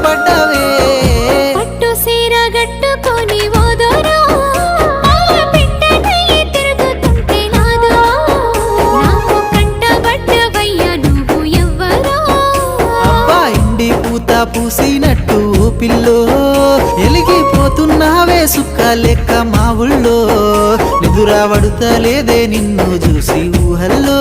పడ్డవే పట్టు సీర గట్టుకొని ఓదోరో పిట్టనయ్యి తిరుగుతుంటే నాదో నాకు కంటబడ్డవయ్యా నువ్వు ఎవ్వరో అబ్బా ఇండి పూత పూసినట్టు పిల్లో ఎలిగిపోతున్నావే సుక్క లెక్క మా ఊళ్ళో నిదురా పడుతలేదే నిన్ను చూసి ఊహల్లో